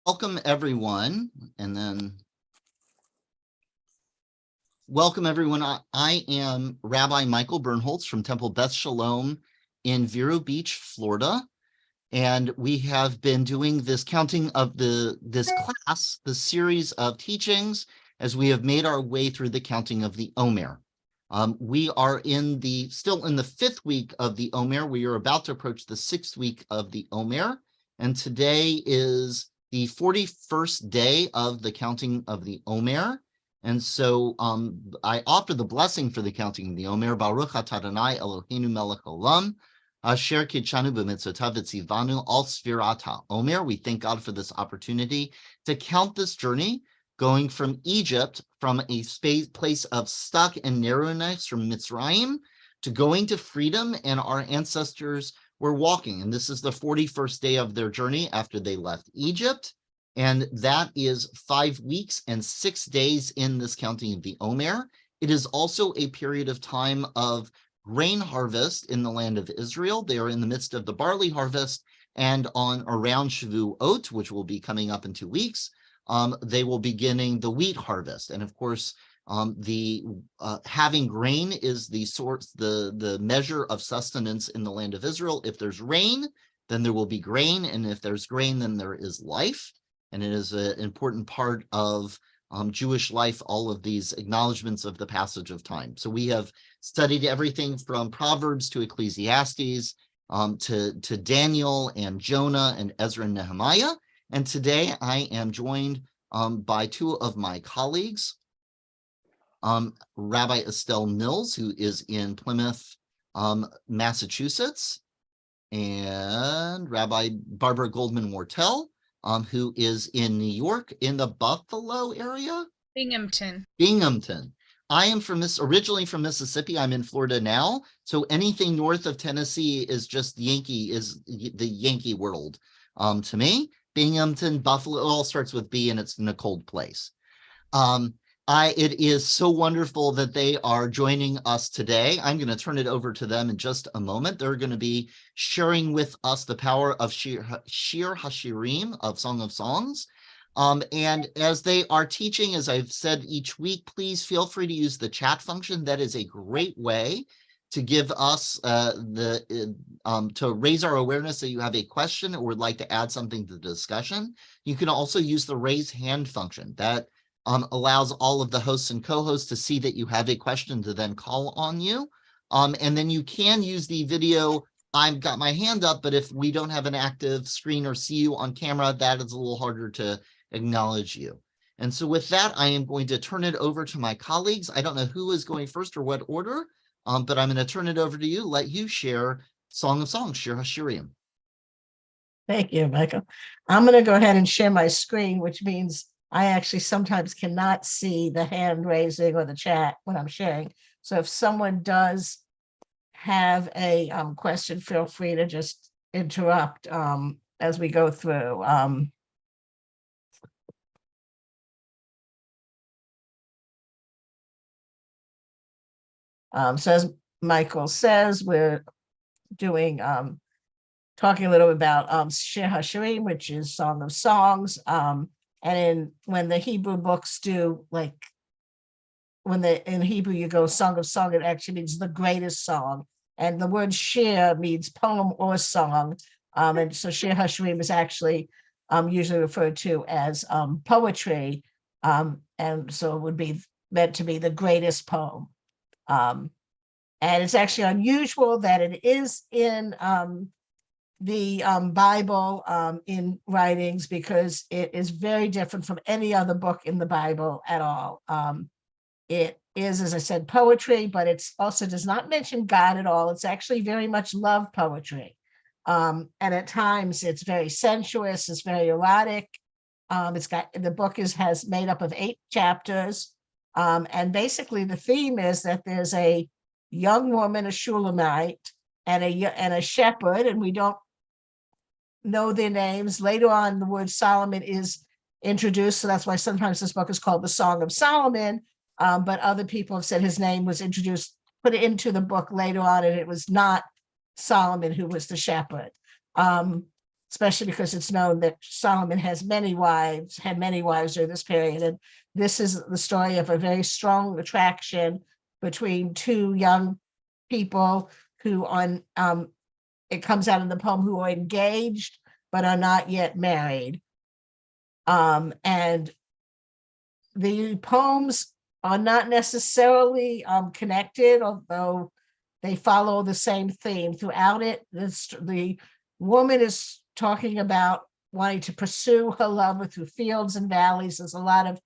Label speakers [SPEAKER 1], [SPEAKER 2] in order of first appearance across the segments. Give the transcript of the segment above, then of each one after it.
[SPEAKER 1] Welcome everyone, and then welcome everyone. I am Rabbi Michael Bernholtz from Temple Beth Shalom in Vero Beach, Florida, and we have been doing this counting of this class, the series of teachings, as we have made our way through the counting of the Omer. We are still in the 5th week of the Omer. We are about to approach the 6th week of the Omer, and today is the 41st day of the counting of the Omer. And so I offer the blessing for the counting of the Omer. Baruch atah Adonai Eloheinu melech olam, asher kidshanu b'mitzvotav v'tzivanu al sfirat ha'omer. We thank God for this opportunity to count this journey, going from Egypt, from a place of stuck and narrowness from Mitzrayim, to going to freedom, and our ancestors were walking. And this is the 41st day of their journey after they left Egypt. And that is 5 weeks and 6 days in this counting of the Omer. It is also a period of time of grain harvest in the land of Israel. They are in the midst of the barley harvest, and on around Shavuot, which will be coming up in 2 weeks, they will be beginning the wheat harvest. And of course, having grain is the source, the measure of sustenance in the land of Israel. If there's rain, then there will be grain, and if there's grain, then there is life. And it is an important part of Jewish life, all of these acknowledgments of the passage of time. So we have studied everything from Proverbs to Ecclesiastes, to Daniel and Jonah and Ezra and Nehemiah. And today I am joined by 2 of my colleagues, Rabbi Estelle Mills, who is in Plymouth, Massachusetts, and Rabbi Barbara Goldman-Wartell, who is in New York, in the Buffalo area?
[SPEAKER 2] Binghamton.
[SPEAKER 1] Binghamton. I am originally from Mississippi. I'm in Florida now. So anything north of Tennessee is just is the Yankee world to me. Binghamton, Buffalo, it all starts with B, and it's in a cold place. It is so wonderful that they are joining us today. I'm going to turn it over to them in just a moment. They're going to be sharing with us the power of Shir HaShirim, of Song of Songs. And as they are teaching, as I've said each week, please feel free to use the chat function. That is a great way to give us to raise our awareness that you have a question or would like to add something to the discussion. You can also use the raise hand function. That allows all of the hosts and co-hosts to see that you have a question to then call on you. And then you can use the video, I've got my hand up, but if we don't have an active screen or see you on camera, that is a little harder to acknowledge you. And so with that, I am going to turn it over to my colleagues. I don't know who is going first or what order, but I'm going to turn it over to you, let you share Song of Songs, Shir HaShirim.
[SPEAKER 3] Thank you, Michael. I'm going to go ahead and share my screen, which means I actually sometimes cannot see the hand raising or the chat when I'm sharing. So if someone does have a question, feel free to just interrupt as we go through. So as Michael says, we're doing talking a little bit about Shir HaShirim, which is Song of Songs. And when the Hebrew books do, like in Hebrew you go Song of Song, it actually means the greatest song. And the word shir means poem or song. And so Shir HaShirim is actually usually referred to as poetry. And so it would be meant to be the greatest poem. And it's actually unusual that it is in the Bible in writings, because it is very different from any other book in the Bible at all. It is, as I said, poetry, but it also does not mention God at all. It's actually very much love poetry. And at times it's very sensuous, it's very erotic. The book has made up of 8 chapters. And basically the theme is that there's a young woman, a Shulamite, and a shepherd, and we don't know their names. Later on, the word Solomon is introduced, so that's why sometimes this book is called the Song of Solomon, but other people have said his name was introduced, put it into the book later on, and it was not Solomon who was the shepherd. especially because it's known that Solomon had many wives during this period. And this is the story of a very strong attraction between two young people who it comes out in the poem, who are engaged but are not yet married. And the poems are not necessarily connected, although they follow the same theme throughout it. The woman is talking about wanting to pursue her lover through fields and valleys. There's a lot of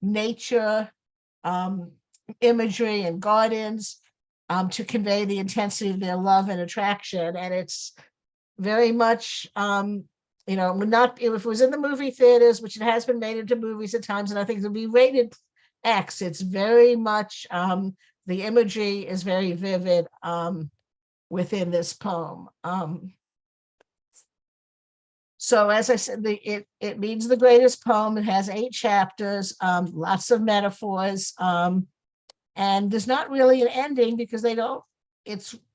[SPEAKER 3] nature imagery and gardens to convey the intensity of their love and attraction. And it's very much, not, if it was in the movie theaters, which it has been made into movies at times, and I think it'll be rated X, it's very much, the imagery is very vivid within this poem. So as I said, it means the greatest poem. It has 8 chapters, lots of metaphors, and there's not really an ending because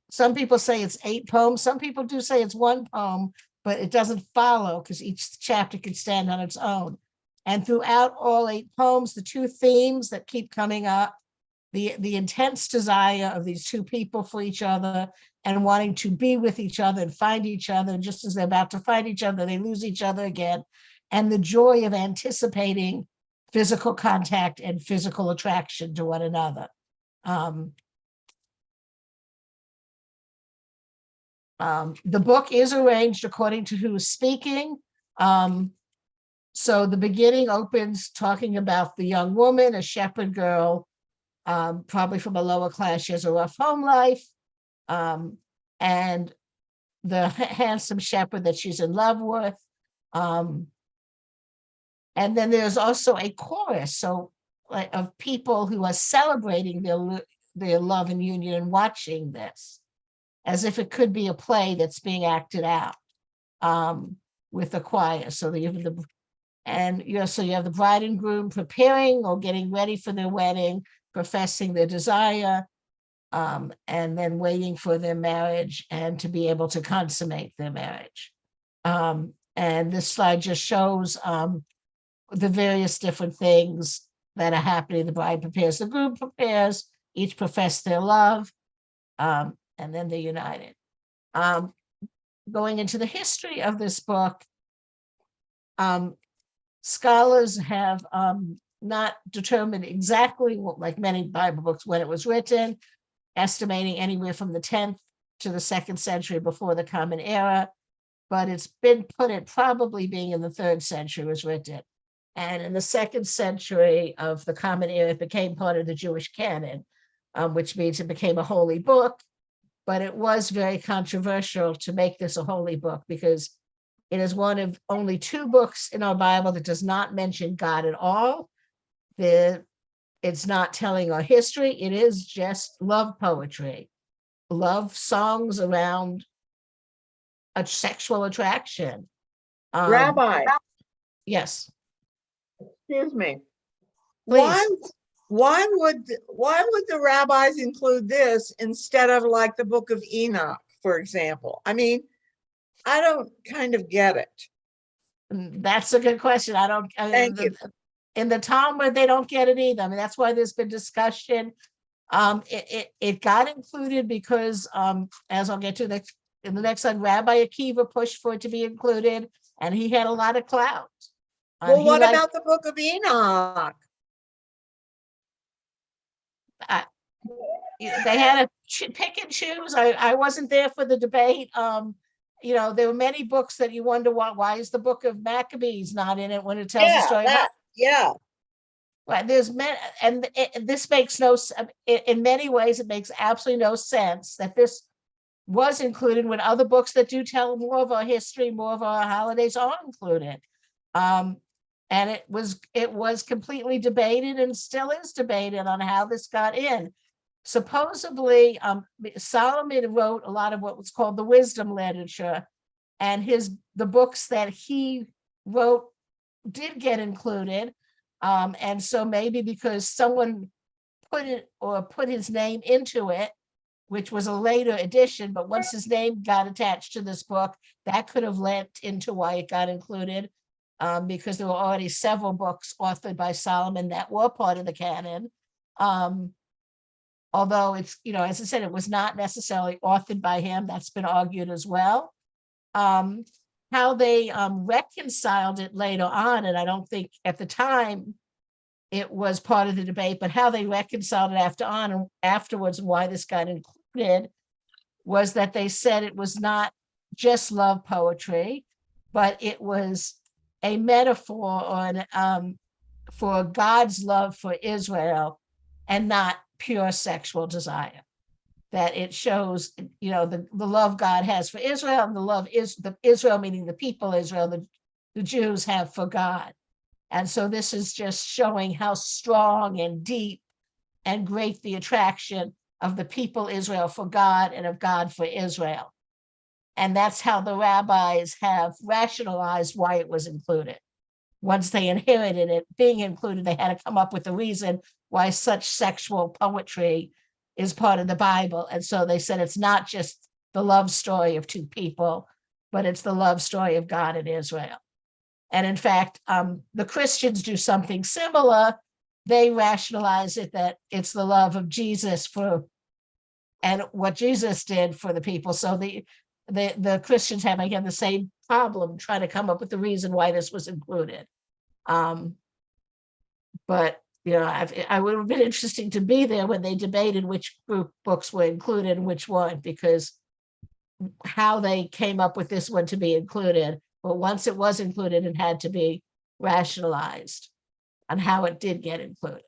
[SPEAKER 3] some people say it's 8 poems. Some people do say it's 1 poem, but it doesn't follow because each chapter can stand on its own. And throughout all 8 poems, the 2 themes that keep coming up, the intense desire of these 2 people for each other and wanting to be with each other and find each other. And just as they're about to find each other, they lose each other again. And the joy of anticipating physical contact and physical attraction to one another. The book is arranged according to who is speaking. So the beginning opens talking about the young woman, a shepherd girl, probably from a lower class. She has a rough home life. And the handsome shepherd that she's in love with. And then there's also a chorus of people who are celebrating their love and union and watching this as if it could be a play that's being acted out with the choir. So you have the bride and groom preparing or getting ready for their wedding, professing their desire, and then waiting for their marriage and to be able to consummate their marriage. And this slide just shows the various different things that are happening. The bride prepares, the groom prepares, each profess their love, and then they're united. Going into the history of this book, scholars have not determined exactly, like many Bible books, when it was written, estimating anywhere from the 10th to the 2nd century before the Common Era, but it's been put at probably being in the 3rd century was written. And in the 2nd century of the Common Era, it became part of the Jewish canon, which means it became a holy book. But it was very controversial to make this a holy book because it is one of only 2 books in our Bible that does not mention God at all. It's not telling our history. It is just love poetry, love songs around a sexual attraction.
[SPEAKER 2] Rabbi,
[SPEAKER 3] Yes.
[SPEAKER 2] excuse me.
[SPEAKER 3] Please.
[SPEAKER 2] Why would the rabbis include this instead of like the Book of Enoch, for example? I mean, I don't kind of get it.
[SPEAKER 3] That's a good question.
[SPEAKER 2] Thank you.
[SPEAKER 3] In the Talmud, they don't get it either. I mean, that's why there's been discussion. It got included because, as I'll get to in the next one, Rabbi Akiva pushed for it to be included, and he had a lot of clout.
[SPEAKER 2] Well, what about the Book of Enoch?
[SPEAKER 3] They had to pick and choose. I wasn't there for the debate. There were many books that you wonder why is the Book of Maccabees not in it when it tells the story about.
[SPEAKER 2] Yeah.
[SPEAKER 3] Well, this makes in many ways, it makes absolutely no sense that this was included when other books that do tell more of our history, more of our holidays are included. And it was completely debated and still is debated on how this got in. Supposedly, Solomon wrote a lot of what was called the wisdom literature, and the books that he wrote did get included. And so maybe because someone put his name into it, which was a later edition, but once his name got attached to this book, that could have lent into why it got included, because there were already several books authored by Solomon that were part of the canon. Although it's, as I said, it was not necessarily authored by him. That's been argued as well. How they reconciled it later on, and I don't think at the time it was part of the debate, but how they reconciled it afterwards and why this got included was that they said it was not just love poetry, but it was a metaphor for God's love for Israel and not pure sexual desire. That it shows, the love God has for Israel, and the love is the Israel, meaning the people Israel, the Jews have for God. And so this is just showing how strong and deep and great the attraction of the people Israel for God and of God for Israel. And that's how the rabbis have rationalized why it was included. Once they inherited it being included, they had to come up with a reason why such sexual poetry is part of the Bible. And so they said it's not just the love story of two people, but it's the love story of God and Israel. And in fact, the Christians do something similar. They rationalize it that it's the love of Jesus and what Jesus did for the people. So the Christians have, again, the same problem, trying to come up with the reason why this was included. But I would have been interesting to be there when they debated which group books were included and which weren't, because how they came up with this one to be included. But once it was included, it had to be rationalized on how it did get included.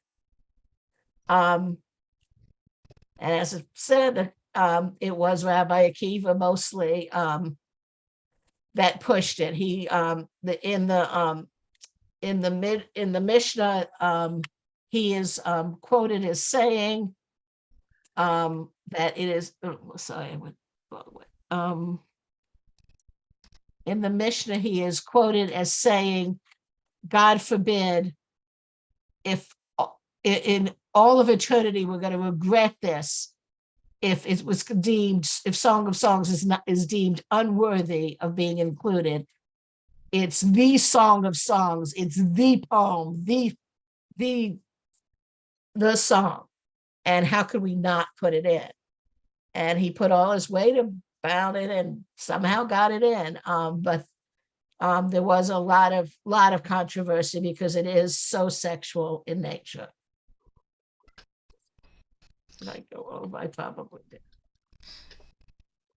[SPEAKER 3] And as I said, it was Rabbi Akiva mostly that pushed it. He in the Mishnah, he is quoted as saying that it is. In the Mishnah, he is quoted as saying, "God forbid, if in all of eternity we're going to regret this, if it was deemed, if Song of Songs is deemed unworthy of being included. It's the Song of Songs. It's the poem, the song. And how could we not put it in?" And he put all his weight about it and somehow got it in. But there was a lot of controversy because it is so sexual in nature. Did I go over? I probably did.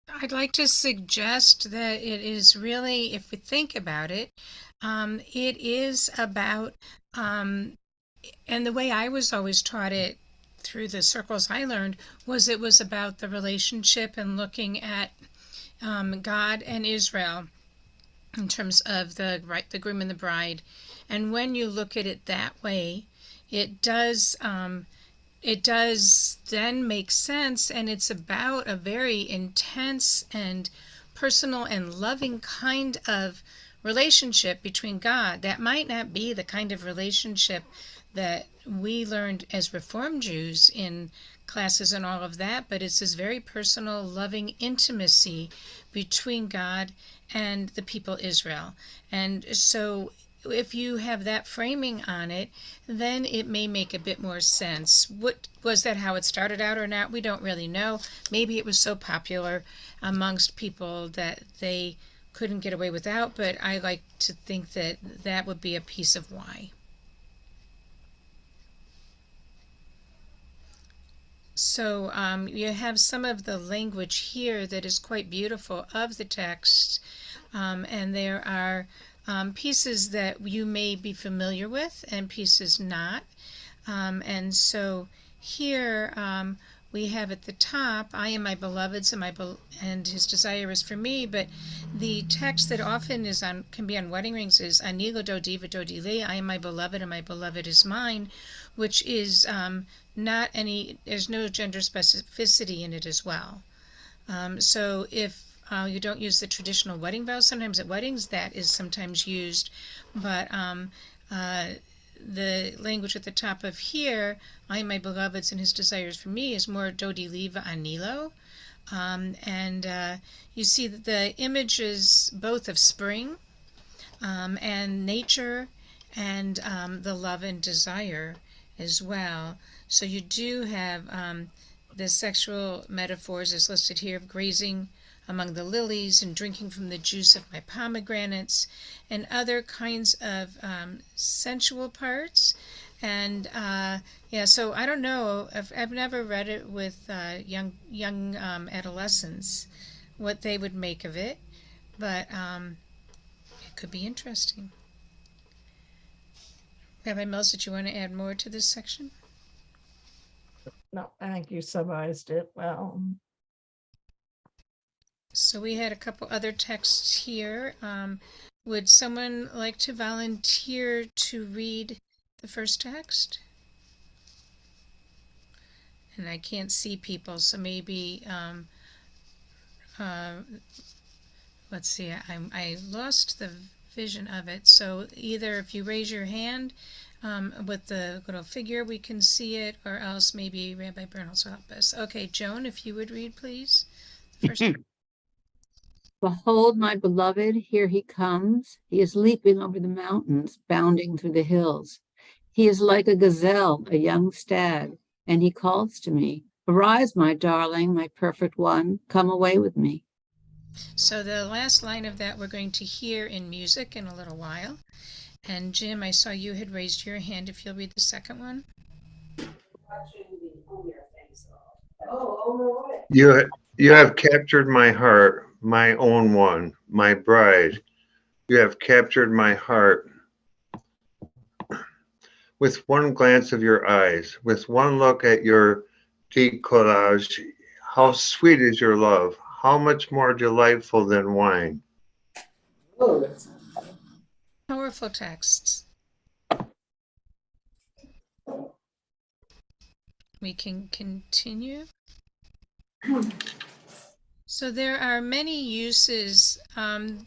[SPEAKER 4] I'd like to suggest that it is really, if we think about it, it is about, and the way I was always taught it through the circles I learned, was it was about the relationship and looking at God and Israel in terms of the groom and the bride. And when you look at it that way, it does then make sense, and it's about a very intense and personal and loving kind of relationship between God. That might not be the kind of relationship that we learned as Reformed Jews in classes and all of that, but it's this very personal, loving intimacy between God and the people Israel. And so if you have that framing on it, then it may make a bit more sense. What was that, how it started out or not? We don't really know. Maybe it was so popular amongst people that they couldn't get away without, but I like to think that that would be a piece of why. So you have some of the language here that is quite beautiful of the text, and there are pieces that you may be familiar with and pieces not. And so here we have at the top, "I am my beloved's and his desire is for me," but the text that often can be on wedding rings is "Ani lo diva dili," "I am my beloved and my beloved is mine," which is not any, there's no gender specificity in it as well. So if you don't use the traditional wedding vows, sometimes at weddings that is sometimes used, but the language at the top of here, I am my beloved's and his desires for me, is more Dodi Liva Anilo. You see that the images both of spring and nature and the love and desire as well. So you do have the sexual metaphors is listed here of grazing among the lilies and drinking from the juice of my pomegranates and other kinds of sensual parts. And yeah, so I don't know, I've never read it with young adolescents, what they would make of it, but it could be interesting. Rabbi Mills, did you want to add more to this section?
[SPEAKER 3] No, I think you summarized it well.
[SPEAKER 4] So we had a couple other texts here. Would someone like to volunteer to read the first text? And I can't see people, so maybe, let's see, I lost the vision of it. So either if you raise your hand with the little figure, we can see it, or else maybe Rabbi Bernholz will help us. Okay, Joan, if you would read, please. The first
[SPEAKER 5] Behold, my beloved, here he comes. He is leaping over the mountains, bounding through the hills. He is like a gazelle, a young stag, and he calls to me, arise, my darling, my perfect one, come away with me.
[SPEAKER 4] So the last line of that we're going to hear in music in a little while. And Jim, I saw you had raised your hand if you'll read the second one.
[SPEAKER 6] You have captured my heart, my own one, my bride. You have captured my heart. With one glance of your eyes, with one look at your decollage, how sweet is your love, how much more delightful than wine.
[SPEAKER 4] Powerful texts. We can continue. So there are many uses.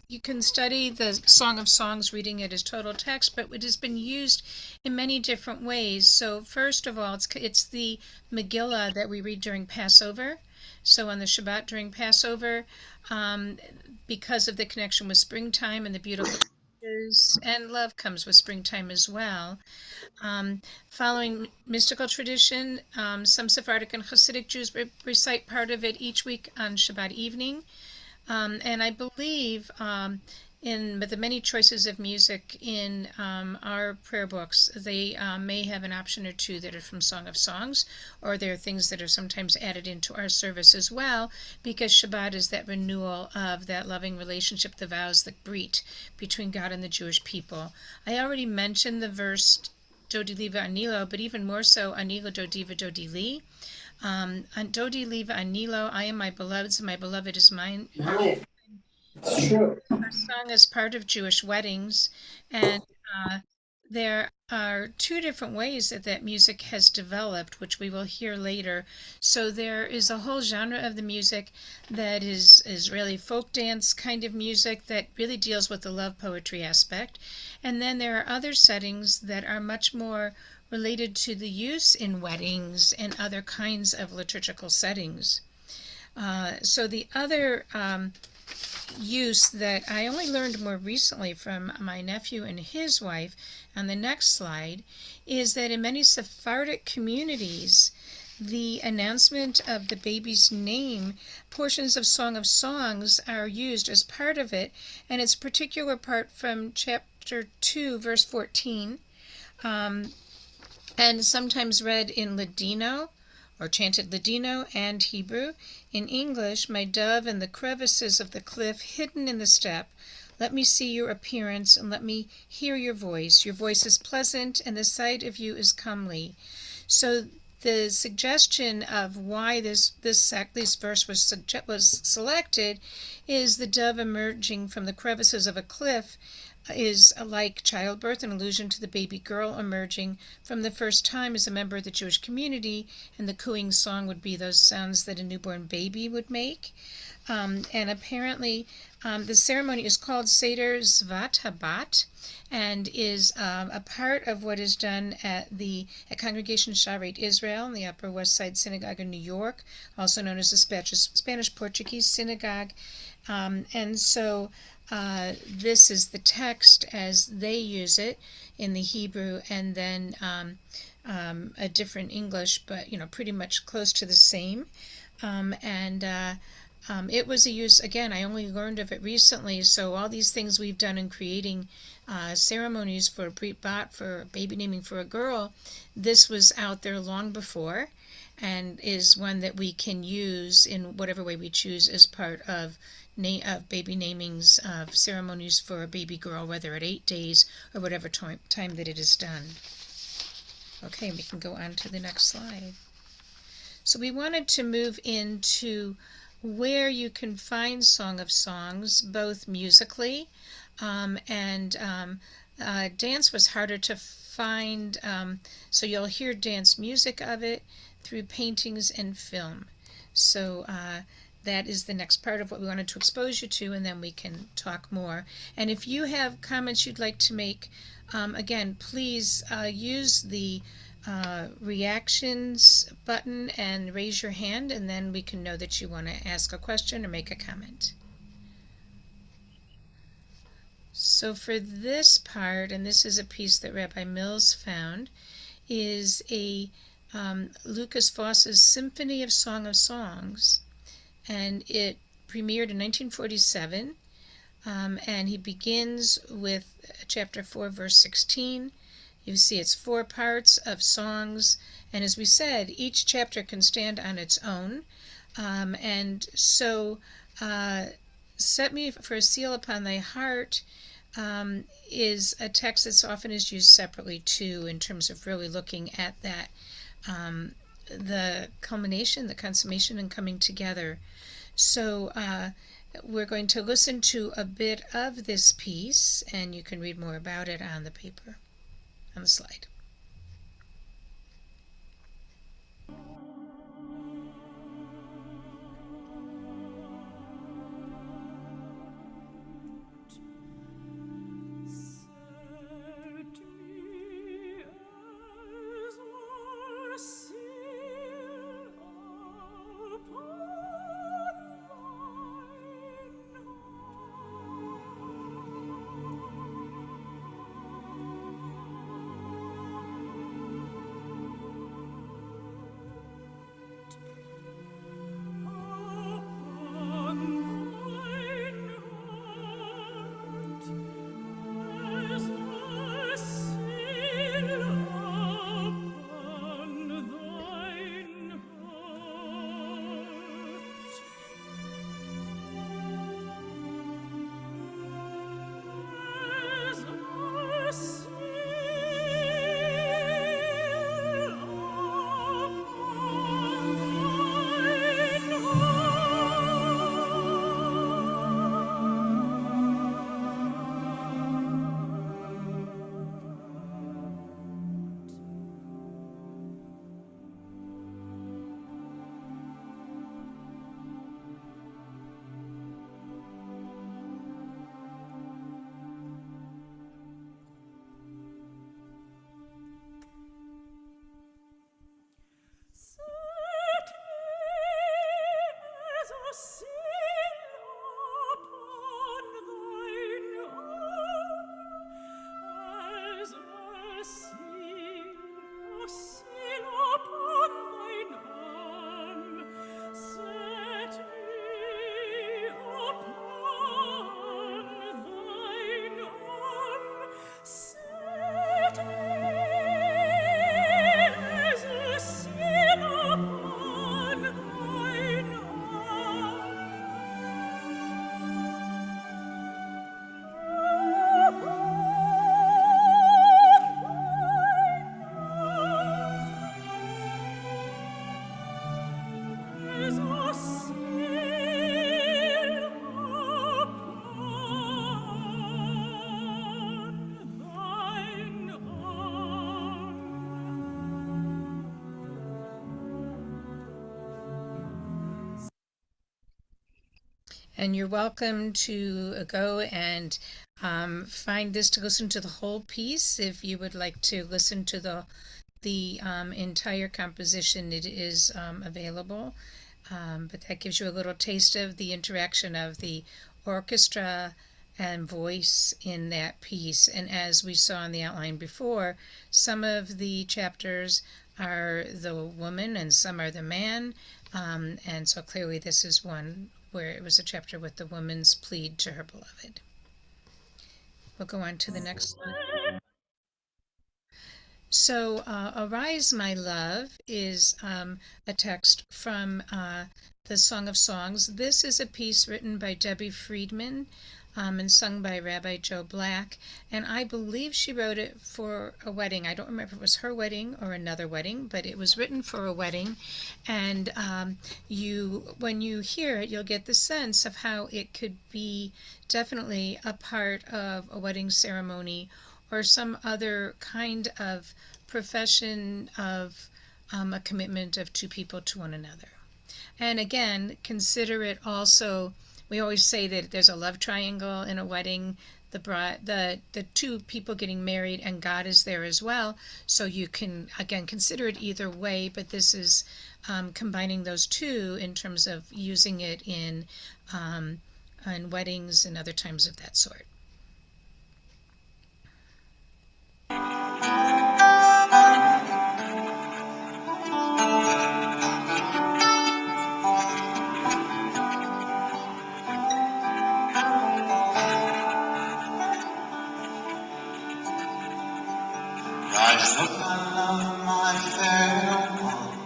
[SPEAKER 4] You can study the Song of Songs reading it as total text, but it has been used in many different ways. So first of all, it's the Megillah that we read during Passover. So on the Shabbat during Passover, because of the connection with springtime and the beautiful images, and love comes with springtime as well. Following mystical tradition, some Sephardic and Hasidic Jews recite part of it each week on Shabbat evening. And I believe in the many choices of music in our prayer books, they may have an option or two that are from Song of Songs, or there are things that are sometimes added into our service as well, because Shabbat is that renewal of that loving relationship, the vows, the brit between God and the Jewish people. I already mentioned the verse Dodi Liva Anilo, but even more so, Anilo Dodiva Dodi Li. Dodi Liva Anilo, I am my beloved's, and my beloved is mine. Are sung as part of Jewish weddings, and there are two different ways that music has developed, which we will hear later. So there is a whole genre of the music that is really folk dance kind of music that really deals with the love poetry aspect. And then there are other settings that are much more related to the use in weddings and other kinds of liturgical settings. So the other use that I only learned more recently from my nephew and his wife on the next slide is that in many Sephardic communities, the announcement of the baby's name, portions of Song of Songs are used as part of it, and it's a particular part from chapter 2, verse 14, and sometimes read in Ladino, or chanted Ladino and Hebrew. In English, my dove in the crevices of the cliff, hidden in the steppe, let me see your appearance and let me hear your voice. Your voice is pleasant and the sight of you is comely. So the suggestion of why this verse was selected is the dove emerging from the crevices of a cliff is like childbirth, an allusion to the baby girl emerging from the first time as a member of the Jewish community, and the cooing song would be those sounds that a newborn baby would make. And apparently The ceremony is called Seder Zvat Habat and is a part of what is done at Congregation Sharet Israel in the Upper West Side Synagogue in New York, also known as the Spanish-Portuguese Synagogue. And so this is the text as they use it in the Hebrew, and then a different English, but pretty much close to the same. It was a use, again, I only learned of it recently, so all these things we've done in creating ceremonies for Brit Bat, for baby naming for a girl, this was out there long before, and is one that we can use in whatever way we choose as part of baby namings, of ceremonies for a baby girl, whether at 8 days or whatever time that it is done. Okay, we can go on to the next slide. So we wanted to move into where you can find Song of Songs, both musically and dance was harder to find, so you'll hear dance music of it through paintings and film. So that is the next part of what we wanted to expose you to, and then we can talk more. And if you have comments you'd like to make, again, please use the reactions button and raise your hand, and then we can know that you want to ask a question or make a comment. So for this part, and this is a piece that Rabbi Mills found, is a Lucas Foss's Symphony of Song of Songs, and it premiered in 1947, and he begins with chapter 4, verse 16. You see it's 4 parts of songs, and as we said, each chapter can stand on its own. And so, Set Me for a Seal Upon Thy Heart is a text that's often is used separately too, in terms of really looking at that, the culmination, the consummation, and coming together. So we're going to listen to a bit of this piece, and you can read more about it on the paper, on the slide. And you're welcome to go and find this to listen to the whole piece. If you would like to listen to the entire composition, it is available. But that gives you a little taste of the interaction of the orchestra and voice in that piece. And as we saw in the outline before, some of the chapters are the woman and some are the man. And so clearly this is one where it was a chapter with the woman's plead to her beloved. We'll go on to the next slide. So, Arise, My Love is a text from the Song of Songs. This is a piece written by Debbie Friedman and sung by Rabbi Joe Black. And I believe she wrote it for a wedding. I don't remember if it was her wedding or another wedding, but it was written for a wedding. And when you hear it, you'll get the sense of how it could be definitely a part of a wedding ceremony or some other kind of profession of a commitment of two people to one another. And again, consider it also, we always say that there's a love triangle in a wedding, the two people getting married and God is there as well. So you can, again, consider it either way, but this is combining those two in terms of using it in weddings and other times of that sort.
[SPEAKER 7] Rise up, my love, my fair one,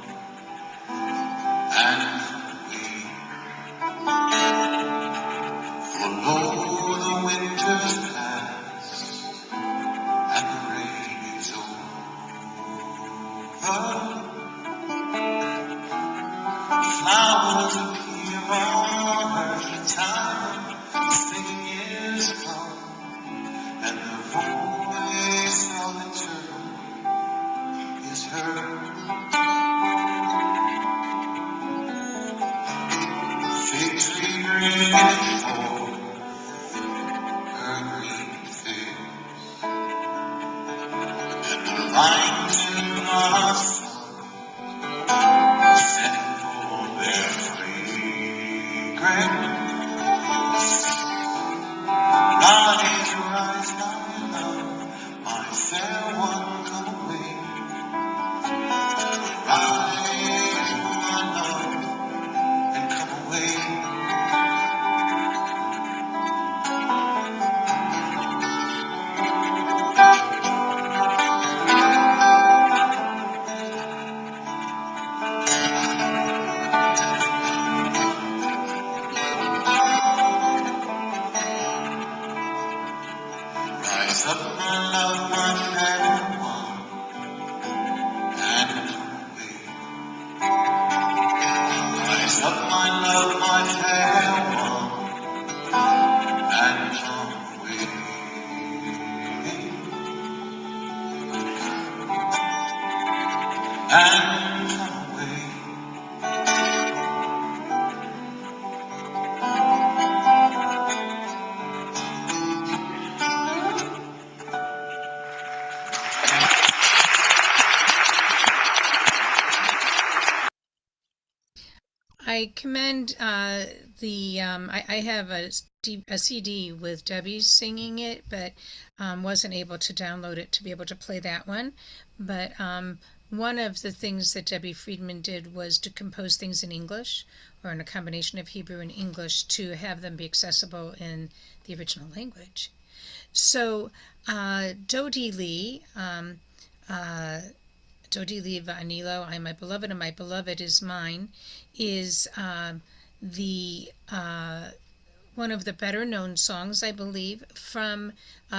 [SPEAKER 7] and we for lo, the winter's past, and the rain is over. Flowers appear on earth, time, singing is come, and the voice of the turtle is heard. Fig tree green for her green figs, and the vines in blossom send for their fragrance. Rise, rise, my love, my fair one, come away. Rise, my love, and come away. Rise up, my love, my fair one, and come away. Rise up, my love, my fair one, and come away. And come away.
[SPEAKER 4] I commend I have a CD with Debbie singing it, but wasn't able to download it to be able to play that one. But one of the things that Debbie Friedman did was to compose things in English, or in a combination of Hebrew and English, to have them be accessible in the original language. So Dodi Lee, Dodi Lee Va'anilo, I am my beloved and my beloved is mine, is the one of the better known songs, I believe, from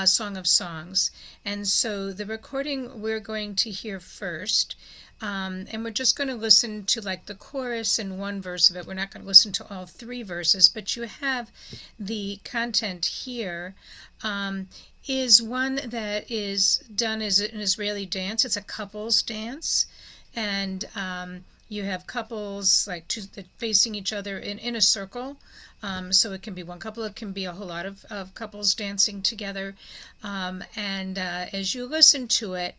[SPEAKER 4] Song of Songs. And so the recording we're going to hear first, and we're just going to listen to like the chorus and one verse of it. We're not going to listen to all three verses, but you have the content here. Is one that is done as an Israeli dance. It's a couples dance, and You have couples like two that facing each other in a circle. So it can be one couple, it can be a whole lot of couples dancing together. And as you listen to it,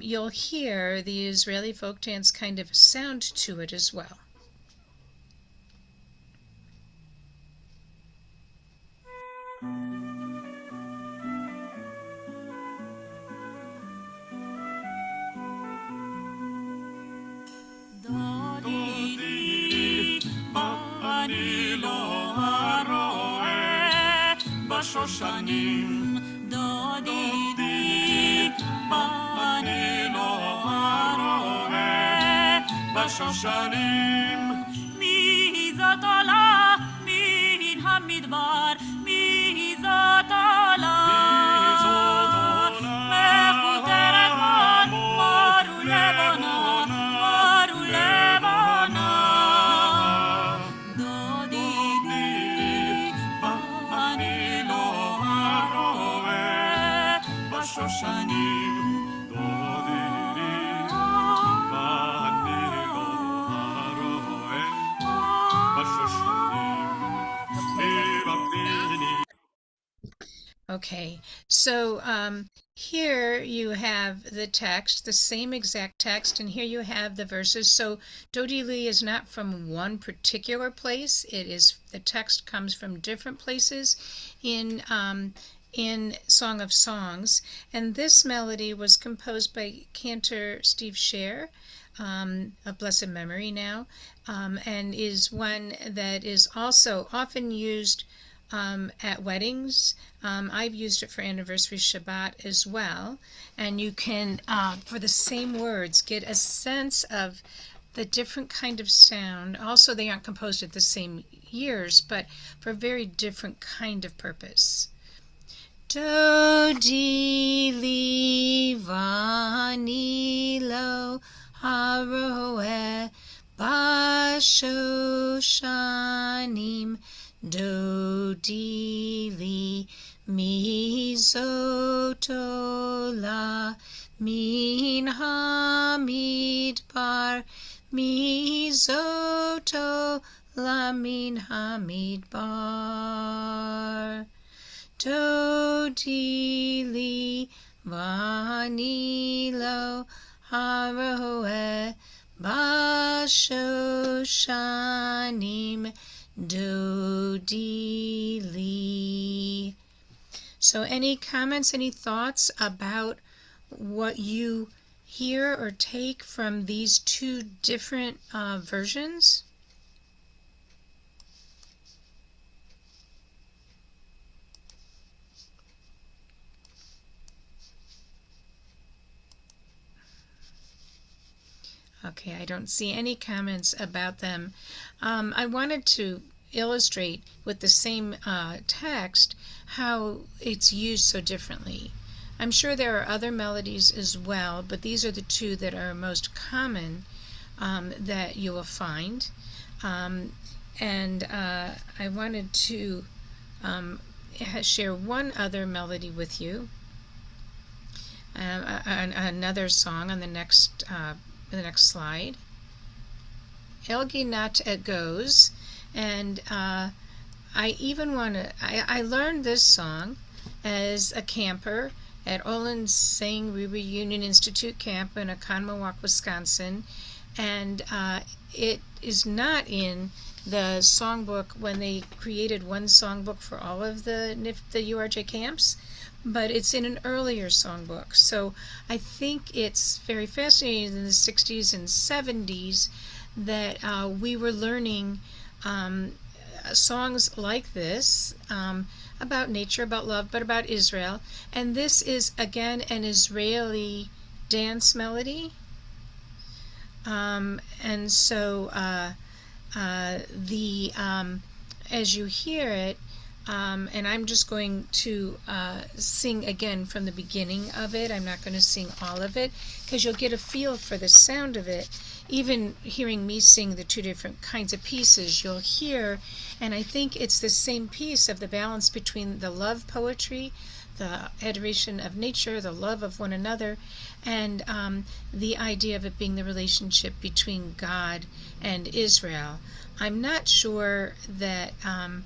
[SPEAKER 4] you'll hear the Israeli folk dance kind of sound to it as well.
[SPEAKER 8] בשושנים דודי אני לא הרואה בשושנים מי זאת עולה מן המדבר מי זאת עולה מחותרת מר ולבנה מר ולבנה שושנים דודי ואני לא הרואה בשושנים מבפני.
[SPEAKER 4] Okay, so here you have the text, the same exact text, and here you have the verses. So Dodi Li is not from one particular place. The text comes from different places in Song of Songs, and this melody was composed by cantor Steve Scher, of blessed memory now, and is one that is also often used at weddings. I've used it for anniversary Shabbat as well, and you can, for the same words, get a sense of the different kind of sound. Also, they aren't composed at the same years, but for a very different kind of purpose. Dodi li vani lo haroeh bashoshanim Dodi li mizotola min hamidbar mizotola min hamidbar Dodi li vani lo haroeh bashoshanim Dodi li. So any comments, any thoughts about what you hear or take from these two different versions? Okay, I don't see any comments about them. I wanted to illustrate with the same text how it's used so differently. I'm sure there are other melodies as well, but these are the two that are most common that you will find. And I wanted to share one other melody with you, another song on the next slide. Elginat it goes, and I learned this song as a camper at Olin Sang Reunion Institute Camp in Oconomowoc, Wisconsin, and it is not in the songbook when they created one songbook for all of the URJ camps, but it's in an earlier songbook. So I think it's very fascinating in the 60s and 70s that we were learning songs like this about nature, about love, but about Israel. And this is, again, an Israeli dance melody. And so as you hear it, and I'm just going to sing again from the beginning of it. I'm not going to sing all of it because you'll get a feel for the sound of it. Even hearing me sing the two different kinds of pieces, you'll hear, and I think it's the same piece of the balance between the love poetry, the adoration of nature, the love of one another, and the idea of it being the relationship between God and Israel. I'm not sure that, and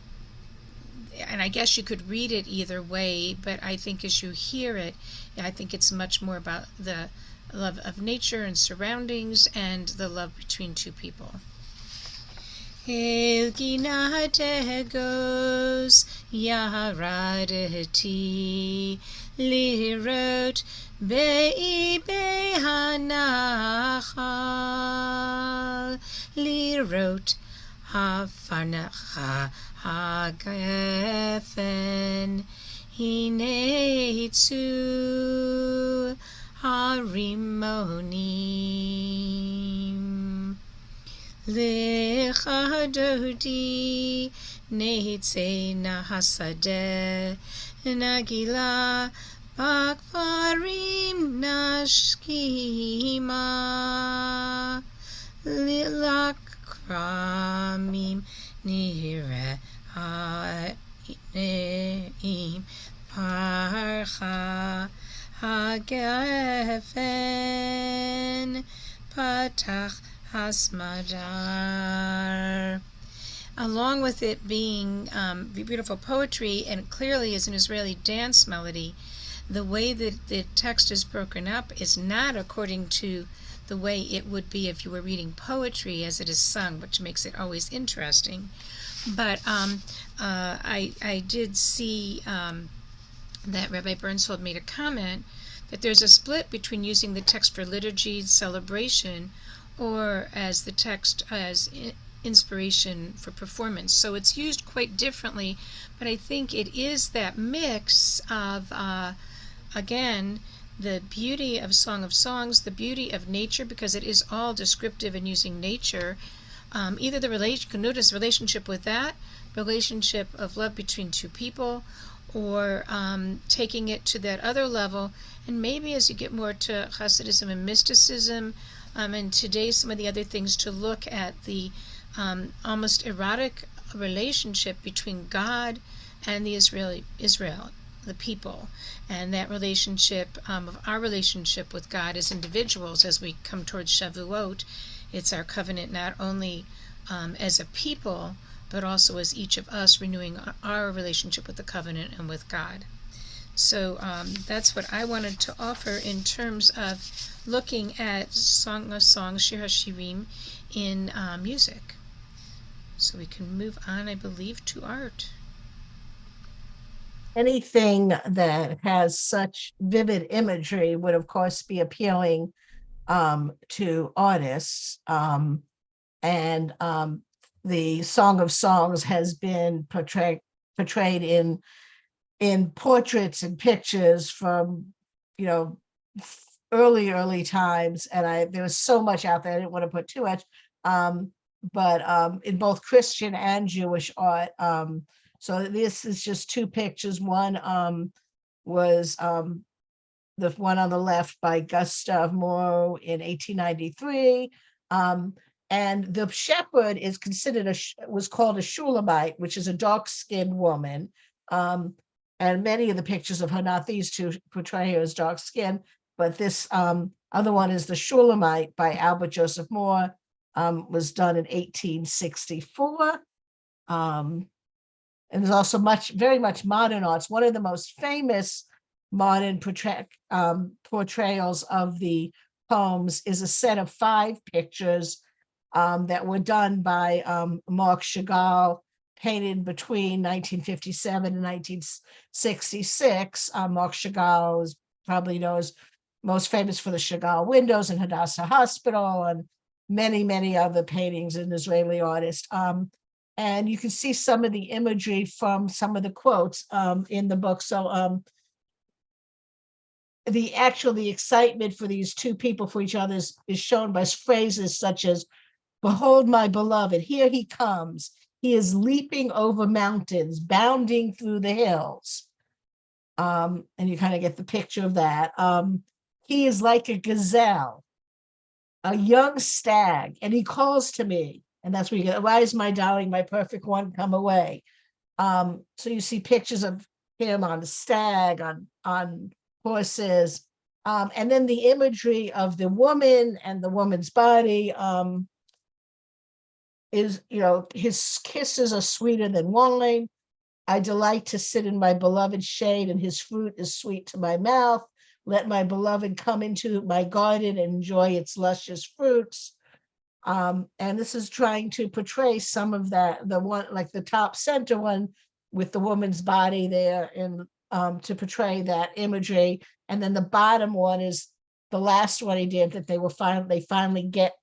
[SPEAKER 4] I guess you could read it either way, but I think as you hear it, I think it's much more about the love of nature and surroundings and the love between two people. El ginahtegos yaradeti lirot be'ibe hanachal lirot hafarnacha hagefen hinetzu harimonim Lecha dodi neitze nahasade nagila bakvarim nashkima lilak kramim nire haim parcha hagefen patach Hasmadar. Along with it being beautiful poetry and clearly is an Israeli dance melody, the way that the text is broken up is not according to the way it would be if you were reading poetry as it is sung, which makes it always interesting. But I did see that Rabbi Bernsold made a comment that there's a split between using the text for liturgy, celebration, or as the text as inspiration for performance. So it's used quite differently, but I think it is that mix of, again, the beauty of Song of Songs, the beauty of nature, because it is all descriptive and using nature. Either the relationship with that, relationship of love between two people, or taking it to that other level. And maybe as you get more to Hasidism and mysticism, and today some of the other things, to look at the almost erotic relationship between God and the Israel, the people, and that relationship of our relationship with God as individuals as we come towards Shavuot. It's our covenant not only as a people, but also as each of us renewing our relationship with the covenant and with God. So that's what I wanted to offer in terms of looking at Song of Songs, Shir HaShirim, in music. So we can move on, I believe, to art.
[SPEAKER 3] Anything that has such vivid imagery would, of course, be appealing to artists. And the Song of Songs has been portrayed in portraits and pictures from, early times. And there was so much out there, I didn't want to put too much, but in both Christian and Jewish art. So this is just two pictures. One was the one on the left by Gustav Moreau in 1893. And the shepherd is considered was called a Shulamite, which is a dark-skinned woman. And many of the pictures of her, not these two, portray her as dark-skinned, but this other one is the Shulamite by Albert Joseph Moore, was done in 1864. And there's also very much modern arts. One of the most famous modern portrayals of the poems is a set of 5 pictures that were done by Marc Chagall, painted between 1957 and 1966. Marc Chagall is probably most famous for the Chagall windows in Hadassah Hospital and many, many other paintings, an Israeli artist. And you can see some of the imagery from some of the quotes in the book. So the excitement for these two people for each other is shown by phrases such as, "Behold my beloved, here he comes. He is leaping over mountains, bounding through the hills." And you kind of get the picture of that. He is like a gazelle, a young stag, and he calls to me. And that's where you get, "Arise, my darling, my perfect one, come away." So you see pictures of him on a stag, on horses. And then the imagery of the woman and the woman's body is, his kisses are sweeter than wine. I delight to sit in my beloved's shade, and his fruit is sweet to my mouth. Let my beloved come into my garden and enjoy its luscious fruits. And this is trying to portray some of that, the one, like the top center one with the woman's body there, and to portray that imagery. And then the bottom one is the last one he did, that they finally get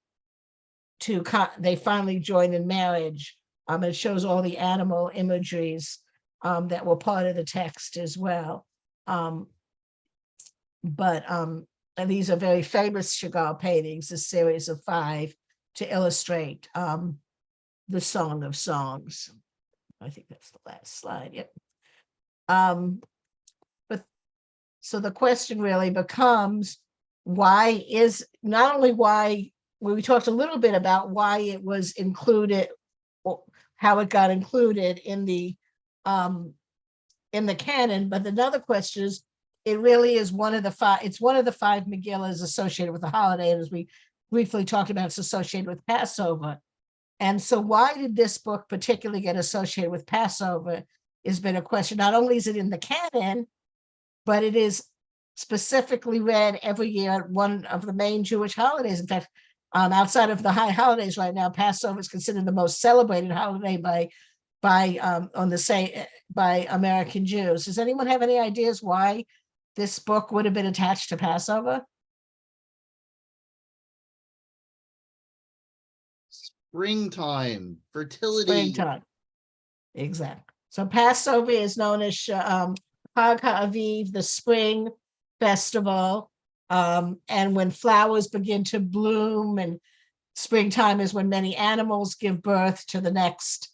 [SPEAKER 3] to, they finally join in marriage. It shows all the animal imageries that were part of the text as well. And these are very famous Chagall paintings, a series of 5 to illustrate the Song of Songs. I think that's the last slide. Yep. But so the question really becomes, why is, not only why, we talked a little bit about why it was included, or how it got included in the canon, but another question is, it really is one of the 5, it's one of the 5 Megillas associated with the holiday, and as we briefly talked about, it's associated with Passover. And so why did this book particularly get associated with Passover has been a question. Not only is it in the canon, but it is specifically read every year at one of the main Jewish holidays. In fact, outside of the high holidays right now, Passover is considered the most celebrated holiday by American Jews. Does anyone have any ideas why this book would have been attached to Passover?
[SPEAKER 1] Springtime, fertility.
[SPEAKER 3] Springtime, exactly. So Passover is known as Chag HaAviv, the spring festival. And when flowers begin to bloom, and springtime is when many animals give birth to the next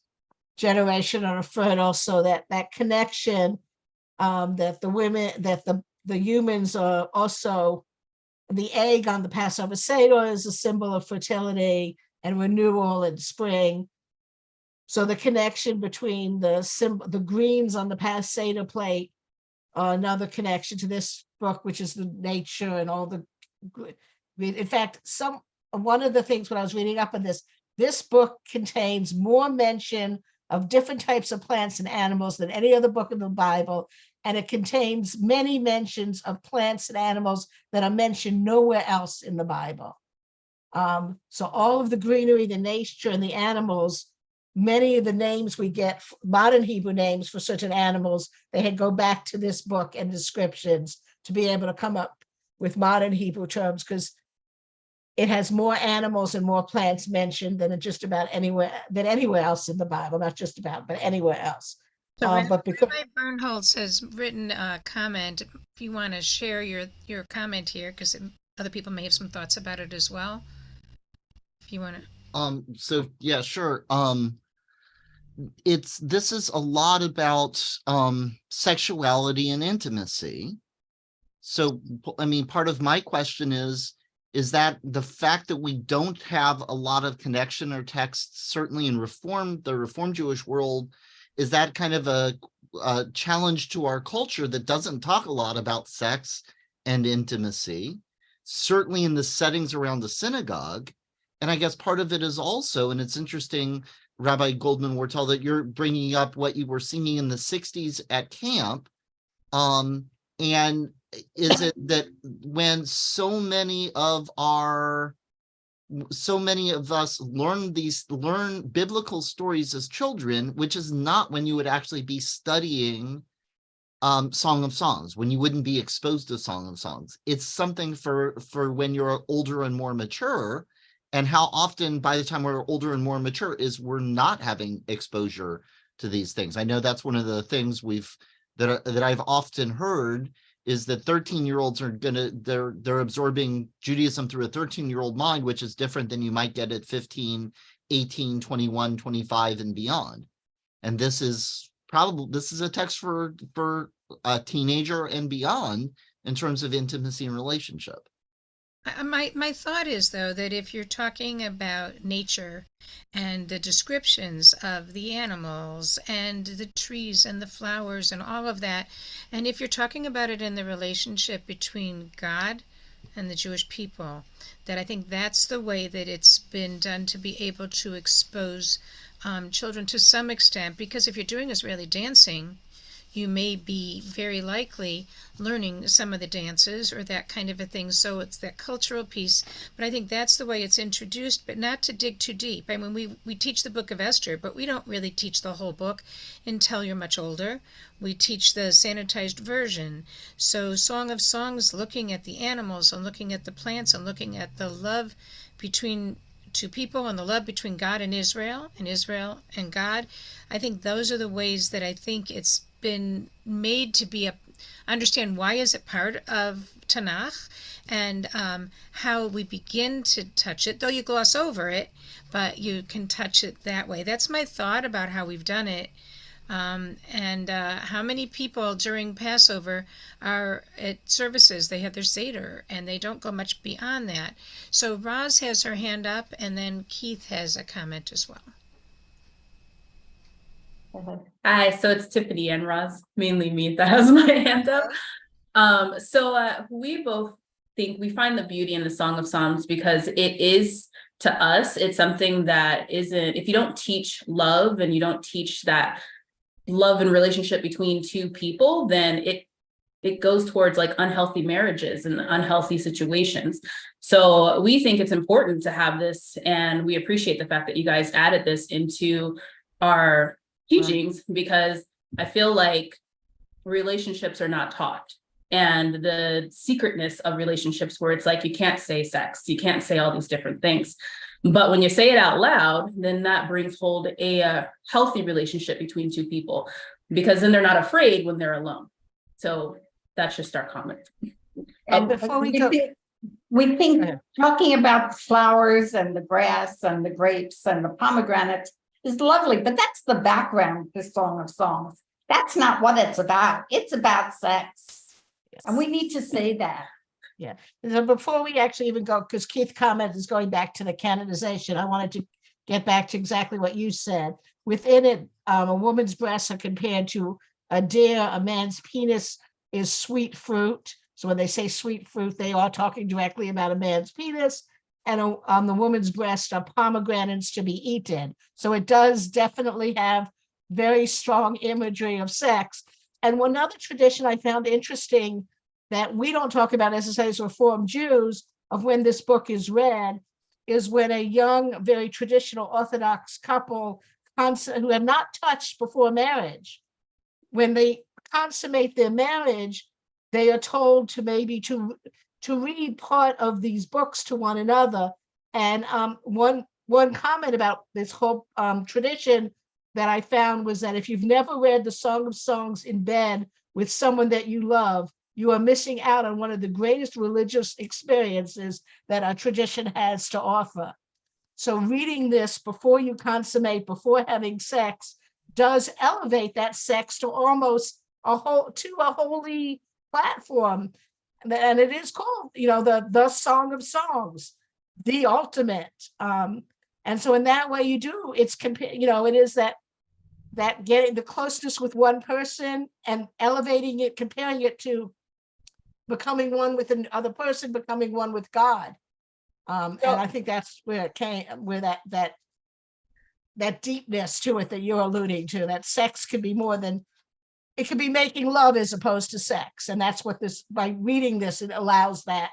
[SPEAKER 3] generation or are fertile. So that connection, that the women, that the humans are also, the egg on the Passover Seder is a symbol of fertility and renewal and spring. So the connection between the greens on the Passover plate, another connection to this book, which is the nature and all the, in fact, one of the things when I was reading up on this book contains more mention of different types of plants and animals than any other book in the Bible. And it contains many mentions of plants and animals that are mentioned nowhere else in the Bible. So all of the greenery, the nature, and the animals, many of the names we get, modern Hebrew names for certain animals, they had go back to this book and descriptions to be able to come up with modern Hebrew terms, because it has more animals and more plants mentioned than just about anywhere else in the Bible, not just about, but anywhere else.
[SPEAKER 4] So
[SPEAKER 3] But because
[SPEAKER 4] Rabbi Bernholtz has written a comment. If you want to share your comment here, because other people may have some thoughts about it as well. If you want to.
[SPEAKER 1] So yeah, sure. This is a lot about sexuality and intimacy. So I mean, part of my question is that the fact that we don't have a lot of connection or text, certainly in the Reform Jewish world, is that kind of a challenge to our culture that doesn't talk a lot about sex and intimacy, certainly in the settings around the synagogue. And I guess part of it is also, and it's interesting, Rabbi Goldman-Wartell, that you're bringing up what you were singing in the 60s at camp. And is it that when so many of us learn biblical stories as children, which is not when you would actually be studying Song of Songs, when you wouldn't be exposed to Song of Songs. It's something for when you're older and more mature. And how often by the time we're older and more mature is we're not having exposure to these things. I know that's one of the things that I've often heard is that 13-year-olds are they're absorbing Judaism through a 13-year-old mind, which is different than you might get at 15, 18, 21, 25 and beyond. And this is a text for a teenager and beyond in terms of intimacy and relationship.
[SPEAKER 4] My thought is, though, that if you're talking about nature and the descriptions of the animals and the trees and the flowers and all of that, and if you're talking about it in the relationship between God and the Jewish people, that I think that's the way that it's been done to be able to expose children to some extent. Because if you're doing Israeli dancing, you may be very likely learning some of the dances or that kind of a thing. So it's that cultural piece. But I think that's the way it's introduced, but not to dig too deep. I mean, we teach the book of Esther, but we don't really teach the whole book until you're much older. We teach the sanitized version. So Song of Songs, looking at the animals and looking at the plants and looking at the love between two people and the love between God and Israel and God. I think those are the ways that I think it's been made to be understand why is it part of Tanakh, and how we begin to touch it, though you gloss over it, but you can touch it that way. That's my thought about how we've done it. And how many people during Passover are at services, they have their Seder, and they don't go much beyond that. So Roz has her hand up, and then Keith has a comment as well.
[SPEAKER 9] Hi, so it's Tiffany and Roz, mainly me that has my hand up. We both think we find the beauty in the Song of Songs because it is, to us, it's something that isn't, if you don't teach love and you don't teach that love and relationship between two people, then it goes towards like unhealthy marriages and unhealthy situations. So we think it's important to have this, and we appreciate the fact that you guys added this into our teachings, because I feel like relationships are not taught, and the secretness of relationships where it's like you can't say sex, you can't say all these different things, but when you say it out loud, then that brings hold a healthy relationship between two people, because then they're not afraid when they're alone. So that's just our comment.
[SPEAKER 3] And before we go,
[SPEAKER 10] we think
[SPEAKER 3] Go ahead.
[SPEAKER 10] talking about the flowers and the grass and the grapes and the pomegranates is lovely, but that's the background to Song of Songs. That's not what it's about. It's about sex. And we need to say that.
[SPEAKER 3] Yeah. So before we actually even go, because Keith's comment is going back to the canonization, I wanted to get back to exactly what you said. Within it, a woman's breasts are compared to a deer, a man's penis is sweet fruit. So when they say sweet fruit, they are talking directly about a man's penis. And on the woman's breast are pomegranates to be eaten. So it does definitely have very strong imagery of sex. And one other tradition I found interesting that we don't talk about necessarily as Reformed Jews, of when this book is read, is when a young, very traditional Orthodox couple who have not touched before marriage, when they consummate their marriage, they are told to maybe to read part of these books to one another. And one comment about this whole tradition that I found was that if you've never read the Song of Songs in bed with someone that you love, you are missing out on one of the greatest religious experiences that our tradition has to offer. So reading this before you consummate, before having sex, does elevate that sex to almost a holy platform. And it is called, the Song of Songs, the ultimate. And so in that way you do, it is that getting the closeness with one person and elevating it, comparing it to becoming one with another person, becoming one with God. And I think that's where it came, where that deepness to it that you're alluding to, that sex could be more than, it could be making love as opposed to sex. And that's what this, by reading this, it allows that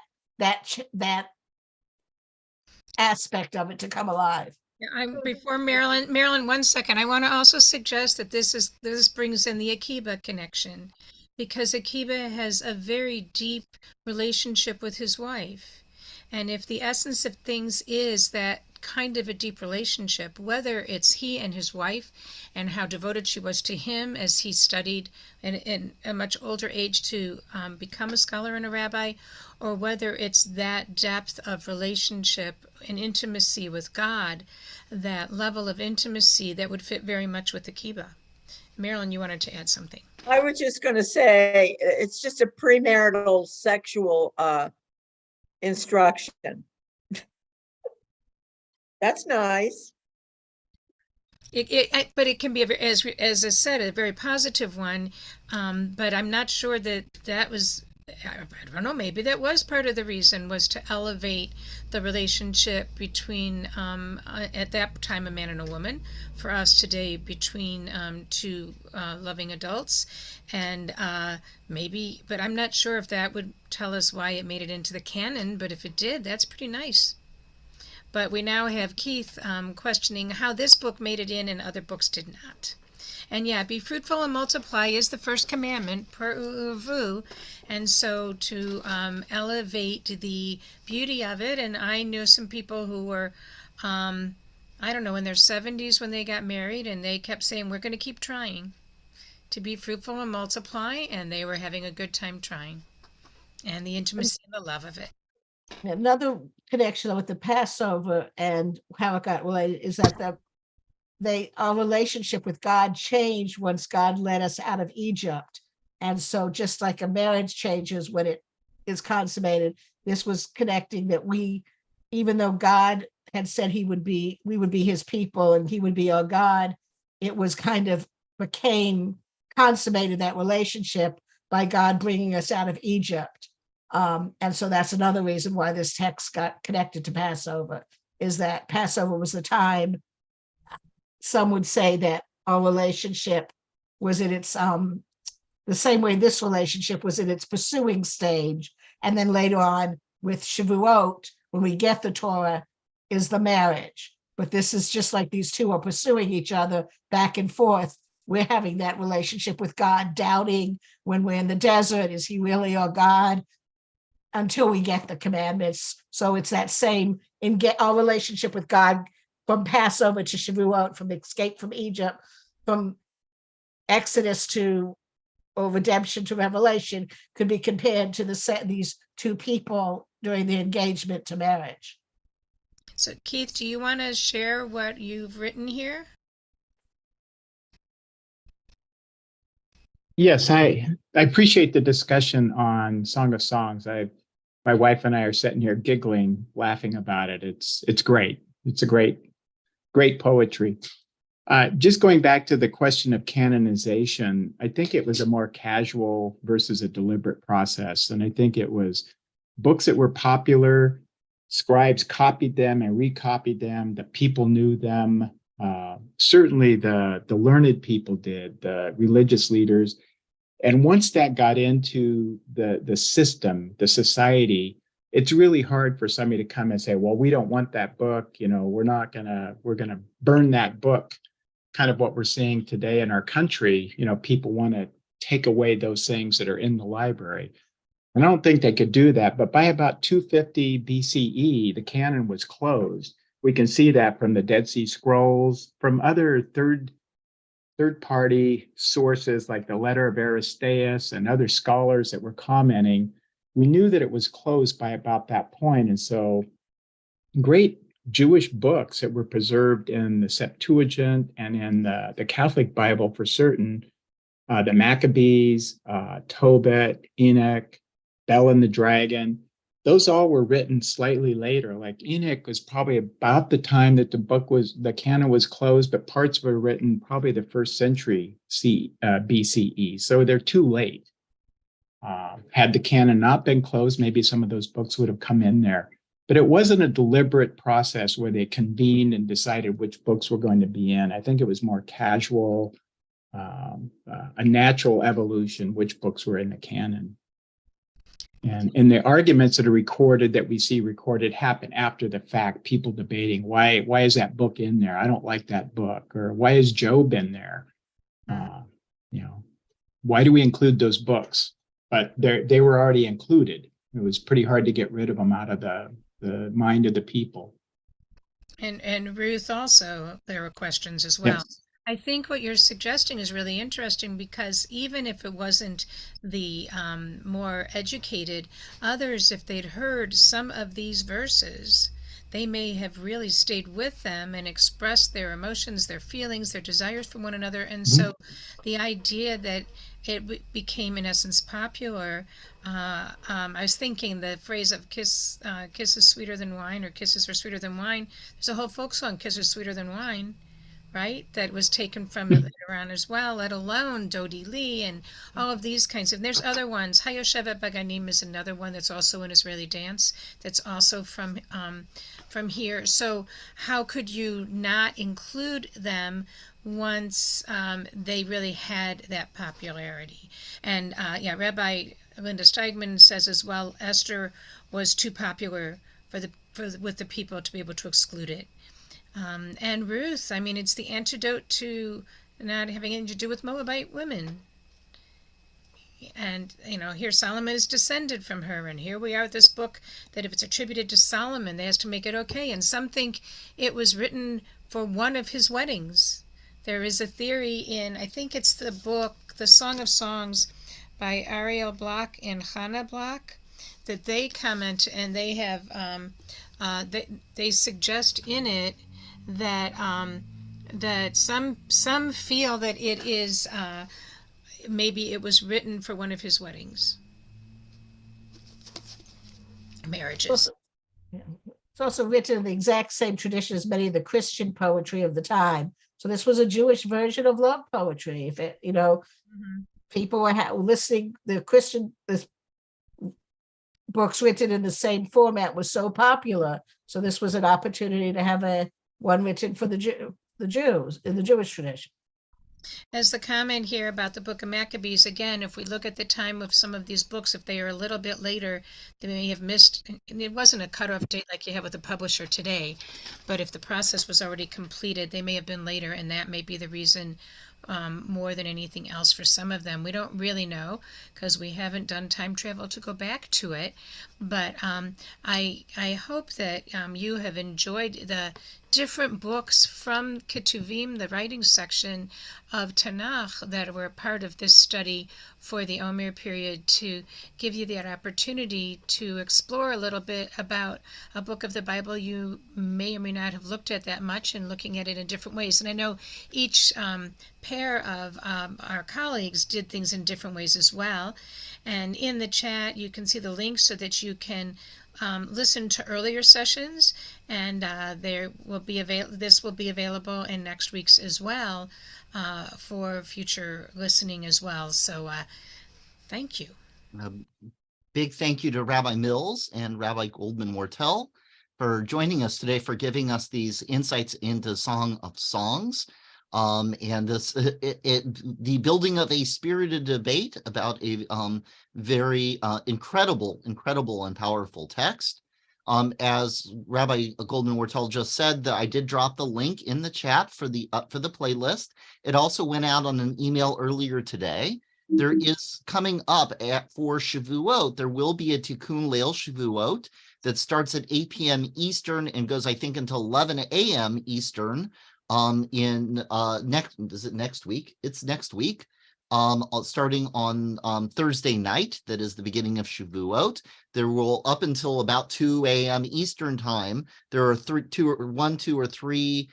[SPEAKER 3] aspect of it to come alive.
[SPEAKER 4] Before Marilyn, 1 second. I want to also suggest that this brings in the Akiba connection, because Akiba has a very deep relationship with his wife. And if the essence of things is that kind of a deep relationship, whether it's he and his wife and how devoted she was to him as he studied in a much older age to become a scholar and a rabbi, or whether it's that depth of relationship and intimacy with God, that level of intimacy that would fit very much with the Akiba. Marilyn, you wanted to add something.
[SPEAKER 2] I was just going to say, it's just a premarital sexual instruction. That's nice.
[SPEAKER 4] But it can be, as I said, a very positive one. But I'm not sure that was, I don't know, maybe that was part of the reason, was to elevate the relationship between, at that time, a man and a woman, for us today, between two loving adults. And maybe, but I'm not sure if that would tell us why it made it into the canon, but if it did, that's pretty nice. But we now have Keith questioning how this book made it in and other books did not. And yeah, be fruitful and multiply is the first commandment, per uvu. And so to elevate the beauty of it, and I knew some people who were, I don't know, in their 70s when they got married, and they kept saying, we're going to keep trying to be fruitful and multiply, and they were having a good time trying. And the intimacy and the love of it.
[SPEAKER 3] Another connection with the Passover and how it got related is that our relationship with God changed once God led us out of Egypt. And so just like a marriage changes when it is consummated, this was connecting that even though God had said we would be his people and he would be our God, it was kind of consummated, that relationship, by God bringing us out of Egypt. And so that's another reason why this text got connected to Passover, is that Passover was the time, some would say, that our relationship was in its, the same way this relationship was in its pursuing stage. And then later on with Shavuot, when we get the Torah, is the marriage. But this is just like these two are pursuing each other back and forth. We're having that relationship with God, doubting when we're in the desert, is he really our God? Until we get the commandments. So it's that same, our relationship with God from Passover to Shavuot, from escape from Egypt, from Exodus or redemption to Revelation, could be compared to these two people during the engagement to marriage.
[SPEAKER 4] So Keith, do you want to share what you've written here?
[SPEAKER 11] Yes, I appreciate the discussion on Song of Songs. My wife and I are sitting here giggling, laughing about it. It's great. It's a great poetry. Just going back to the question of canonization, I think it was a more casual versus a deliberate process. And I think it was books that were popular, scribes copied them and recopied them, the people knew them. Certainly the learned people did, the religious leaders. And once that got into the system, the society, it's really hard for somebody to come and say, well, we don't want that book. We're going to burn that book. Kind of what we're seeing today in our country. People want to take away those things that are in the library. And I don't think they could do that. But by about 250 BCE, the canon was closed. We can see that from the Dead Sea Scrolls, from other third-party sources like the letter of Aristeas and other scholars that were commenting. We knew that it was closed by about that point. And so great Jewish books that were preserved in the Septuagint and in the Catholic Bible for certain, the Maccabees, Tobit, Enoch, Bel and the Dragon, those all were written slightly later. Like Enoch was probably about the time that the canon was closed, but parts were written probably the first century BCE. So they're too late. Had the canon not been closed, maybe some of those books would have come in there. But it wasn't a deliberate process where they convened and decided which books were going to be in. I think it was more casual, a natural evolution, which books were in the canon. And the arguments that are recorded, that we see recorded, happen after the fact, people debating, why is that book in there? I don't like that book. Or why is Job in there? Why do we include those books? But they were already included. It was pretty hard to get rid of them out of the mind of the people.
[SPEAKER 4] And Ruth also, there were questions as well.
[SPEAKER 11] Yes.
[SPEAKER 4] I think what you're suggesting is really interesting, because even if it wasn't the more educated, others, if they'd heard some of these verses, they may have really stayed with them and expressed their emotions, their feelings, their desires for one another. And so the idea that it became in essence popular, I was thinking the phrase of kiss is sweeter than wine, or kisses are sweeter than wine. There's a whole folk song, Kiss is Sweeter Than Wine, right? That was taken from it later on as well, let alone Dodie Lee and all of these kinds of, and there's other ones. Hayoshevet Baganim is another one that's also an Israeli dance that's also from here. So how could you not include them once they really had that popularity? And yeah, Rabbi Linda Steigman says as well, Esther was too popular with the people to be able to exclude it. And Ruth, I mean, it's the antidote to not having anything to do with Moabite women. And, you know, here Solomon is descended from her, and here we are with this book that if it's attributed to Solomon, they has to make it okay. And some think it was written for one of his weddings. There is a theory in, I think it's the book, The Song of Songs by Ariel Block and Hannah Block, that they comment, and they have, they suggest in it that that some feel that it is maybe it was written for one of his weddings, marriages.
[SPEAKER 3] It's also written in the exact same tradition as many of the Christian poetry of the time. So this was a Jewish version of love poetry. If it, you know, people were listening, the Christian books written in the same format was so popular. So this was an opportunity to have one written for the Jews in the Jewish tradition.
[SPEAKER 4] As the comment here about the Book of Maccabees, again, if we look at the time of some of these books, if they are a little bit later, they may have missed, and it wasn't a cutoff date like you have with the publisher today, but if the process was already completed, they may have been later, and that may be the reason more than anything else for some of them. We don't really know because we haven't done time travel to go back to it, but I hope that you have enjoyed the different books from Ketuvim, the writing section of Tanakh, that were part of this study for the Omer period, to give you that opportunity to explore a little bit about a book of the Bible you may or may not have looked at that much, and looking at it in different ways. And I know each pair of our colleagues did things in different ways as well. And in the chat, you can see the links so that you can listen to earlier sessions, and this will be available in next week's as well for future listening as well. So thank you.
[SPEAKER 1] Big thank you to Rabbi Mills and Rabbi Goldman-Wartell for joining us today, for giving us these insights into Song of Songs. And this, the building of a spirited debate about a very incredible and powerful text. As Rabbi Goldman-Wartell just said, that I did drop the link in the chat for the playlist. It also went out on an email earlier today. There is coming up for Shavuot, there will be a Tikkun Leil Shavuot that starts at 8 p.m. Eastern and goes, I think, until 11 a.m. Eastern. Next week? It's next week. Starting on Thursday night, that is the beginning of Shavuot. There will, up until about 2 a.m. Eastern time, there are 1, 2, or 3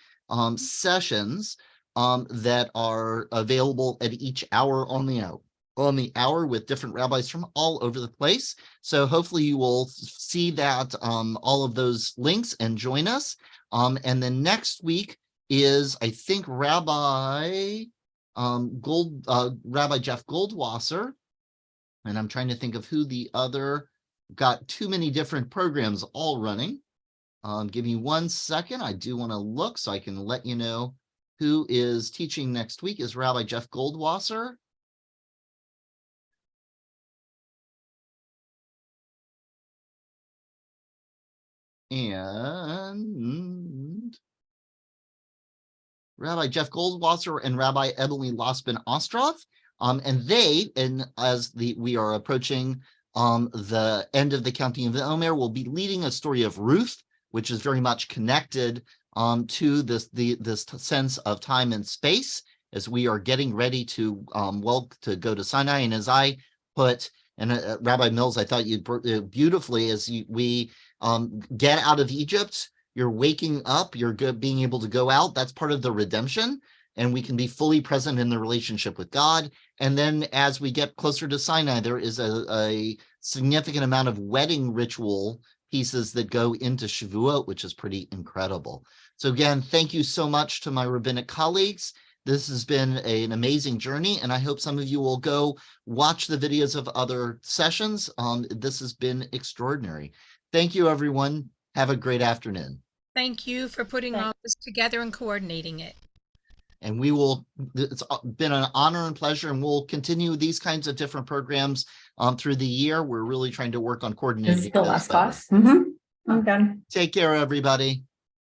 [SPEAKER 1] sessions that are available at each hour on the hour with different rabbis from all over the place. So hopefully you will see that all of those links and join us. And then next week is, I think, Rabbi Jeff Goldwasser, and I'm trying to think of who the other, got too many different programs all running. Give me 1 second. I do want to look so I can let you know who is teaching next week. Is Rabbi Jeff Goldwasser. And Rabbi Jeff Goldwasser and Rabbi Emily Losbin Ostrov. And as we are approaching the end of the counting of the Omer, will be leading a story of Ruth, which is very much connected to this sense of time and space as we are getting ready to to go to Sinai. And as I put, and Rabbi Mills, I thought you beautifully, as we get out of Egypt, you're waking up, you're good, being able to go out. That's part of the redemption. And we can be fully present in the relationship with God. And then as we get closer to Sinai, there is a significant amount of wedding ritual pieces that go into Shavuot, which is pretty incredible. So again, thank you so much to my rabbinic colleagues. This has been an amazing journey, and I hope some of you will go watch the videos of other sessions. This has been extraordinary. Thank you, everyone. Have a great afternoon.
[SPEAKER 4] Thank you for putting all this together and coordinating it.
[SPEAKER 1] And it's been an honor and pleasure, and we'll continue these kinds of different programs through the year. We're really trying to work on coordinating.
[SPEAKER 10] This is the last
[SPEAKER 1] better.
[SPEAKER 10] class. I'm done.
[SPEAKER 1] Take care, everybody.